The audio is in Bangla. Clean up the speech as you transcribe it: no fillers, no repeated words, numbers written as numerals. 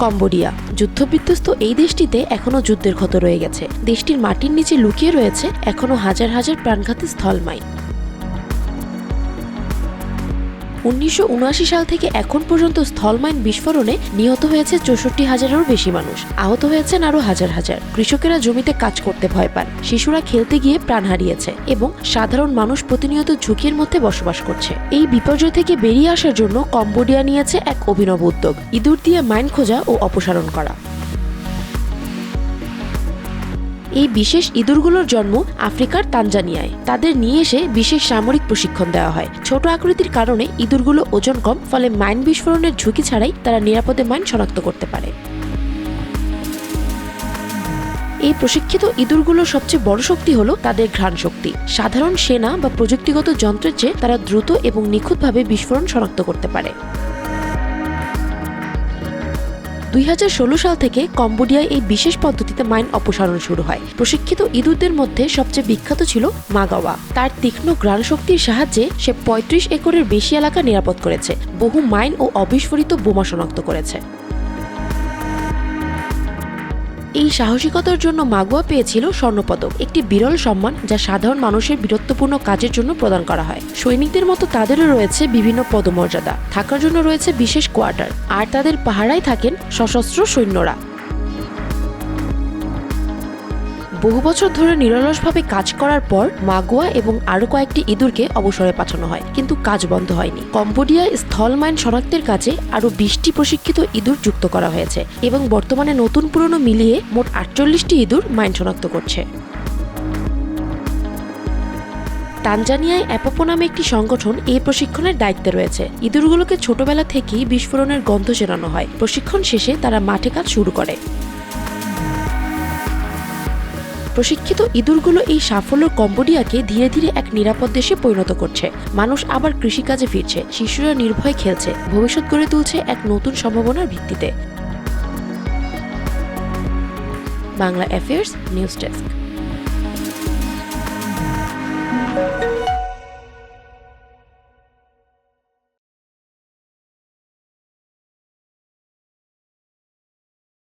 কম্বোডিয়া যুদ্ধবিধ্বস্ত এই দেশটিতে এখনো যুদ্ধের ক্ষত রয়ে গেছে। দেশটির মাটির নিচে লুকিয়ে রয়েছে এখনো হাজার হাজার প্রাণঘাতী স্থল মাইন। 1979 সাল থেকে এখন পর্যন্ত স্থল মাইন বিস্ফোরণে নিহত হয়েছে 64,000-এরও বেশি মানুষ, আহত হয়েছেন আরও হাজার হাজার। কৃষকেরা জমিতে কাজ করতে ভয় পান, শিশুরা খেলতে গিয়ে প্রাণ হারিয়েছে এবং সাধারণ মানুষ প্রতিনিয়ত ঝুঁকির মধ্যে বসবাস করছে। এই বিপর্যয় থেকে বেরিয়ে আসার জন্য কম্বোডিয়া নিয়েছে এক অভিনব উদ্যোগ: ইঁদুর দিয়ে মাইন খোঁজা ও অপসারণ করা। এই বিশেষ ইঁদুরগুলোর জন্ম আফ্রিকার তানজানিয়ায়। তাদের নিয়ে এসে বিশেষ সামরিক প্রশিক্ষণ দেওয়া হয়। ছোট আকৃতির কারণে ইঁদুরগুলো ওজন কম, ফলে মাইন বিস্ফোরণের ঝুঁকি ছাড়াই তারা নিরাপদে মাইন শনাক্ত করতে পারে। এই প্রশিক্ষিত ইঁদুরগুলোর সবচেয়ে বড় শক্তি হলো তাদের ঘ্রাণ শক্তি। সাধারণ সেনা বা প্রযুক্তিগত যন্ত্রের চেয়ে তারা দ্রুত এবং নিখুঁতভাবে বিস্ফোরণ শনাক্ত করতে পারে। 2016 সাল থেকে কম্বোডিয়ায় এই বিশেষ পদ্ধতিতে মাইন অপসারণ শুরু হয়। প্রশিক্ষিত ইঁদুরদের মধ্যে সবচেয়ে বিখ্যাত ছিল মাগাওয়া। তার তীক্ষ্ণ ঘ্রাণ শক্তির সাহায্যে সে 35 একরের বেশি এলাকা নিরাপদ করেছে, বহু মাইন ও অবিস্ফোরিত বোমা শনাক্ত করেছে। এই সাহসিকতার জন্য মাগুয়া পেয়েছিল স্বর্ণপদক, একটি বিরল সম্মান যা সাধারণ মানুষের বীরত্বপূর্ণ কাজের জন্য প্রদান করা হয়। সৈনিকদের মতো তাদেরও রয়েছে বিভিন্ন পদমর্যাদা, থাকার জন্য রয়েছে বিশেষ কোয়ার্টার, আর তাদের পাহারায় থাকেন সশস্ত্র সৈন্যরা। বহু বছর ধরে নিরলসভাবে কাজ করার পর মাগুয়া এবং আরো কয়েকটি ইঁদুরকে অবসরে পাঠানো হয়, কিন্তু কাজ বন্ধ হয়নি। কম্বোডিয়ায় স্থল মাইন শনাক্তের কাজে আরো 20টি প্রশিক্ষিত ইঁদুর যুক্ত করা হয়েছে এবং বর্তমানে নতুন পুরনো মিলিয়ে মোট 48টি ইঁদুর মাইন শনাক্ত করছে। তানজানিয়ায় অ্যাপোপো নামে একটি সংগঠন এই প্রশিক্ষণের দায়িত্বে রয়েছে। ইঁদুরগুলোকে ছোটবেলা থেকেই বিস্ফোরণের গন্ধ চেনানো হয়। প্রশিক্ষণ শেষে তারা মাঠে কাজ শুরু করে। প্রশিক্ষিত ইঁদুরগুলো এই সাফল্য কম্বোডিয়াকে ধীরে ধীরে এক নিরাপদ দেশে পরিণত করছে। মানুষ আবার কৃষিকাজে ফিরছে, শিশুরা নির্ভয়ে খেলছে, ভবিষ্যৎ গড়ে তুলছে এক নতুন সম্ভাবনার ভিত্তিতে। Bangla affairs news desk.